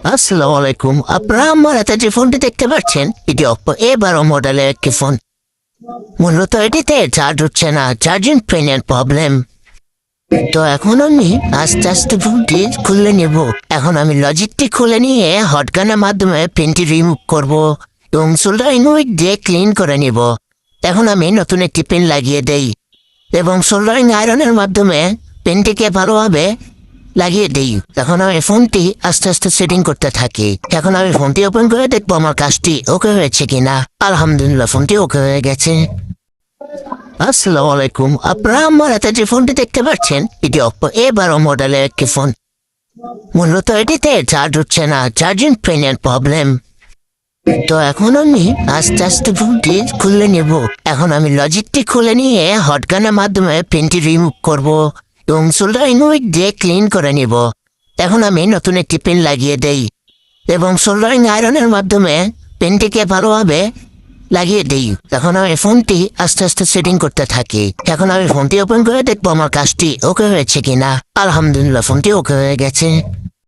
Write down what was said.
আসসালামু আলাইকুম। আপনারা আমার হাতে যে ফোনটি দেখতে পাচ্ছেন এটি অপ্পো A12 মডেলের একটি ফোন। মূলত এটিতে চার্জ হচ্ছে না, চার্জিং পিনের প্রবলেম। তো এখন আমি আস্তে আস্তে ফোনটি খুলে নেব। এখন আমি লজিকটি খুলে নিয়ে হটগানের মাধ্যমে পিনটি রিমুভ করব এবং সোল্ডারিং হুইল দিয়ে ক্লিন করে নিব। এখন আমি নতুন একটি পিন লাগিয়ে দেই এবং সোল্ডারিং আয়রনের মাধ্যমে পিনটিকে ভালোভাবে লাগিয়ে দিই। এখন আমি ফোনটি আস্তে আস্তে সেটিং করতে থাকি। এখন আমি ফোনটি ওপেন করে দেখবো আমার কাজটি ওকে হয়েছে কিনা। আলহামদুলিল্লাহ, ফোনটি ওকে হয়ে গেছে। আসসালামু আলাইকুম। আপনারা আমার হাতে যে ফোনটি দেখতে পাচ্ছেন এটি অপ্পো A12 মডেলের একটি ফোন। মূলত এটিতে চার্জ হচ্ছে না, চার্জিং পিনের প্রবলেম। তো এখন আমি আস্তে আস্তে ফোনটি খুলে নেব। এখন আমি লজিকটি খুলে নিয়ে হটগানের মাধ্যমে পিনটি রিমুভ করব এবং সোল্ডারিং হুইল দিয়ে ক্লিন করে নিব। এখন আমি নতুন একটি পিন লাগিয়ে দেই এবং সোল্ডারিং আয়রনের মাধ্যমে পিনটিকে ভালোভাবে লাগিয়ে দিই। এখন আমি ফোনটি আস্তে আস্তে সেটিং করতে থাকি। এখন আমি ফোনটি ওপেন করে দেখবো আমার কাজটি ওকে হয়েছে কিনা। আলহামদুলিল্লাহ, ফোনটি ওকে হয়ে গেছে।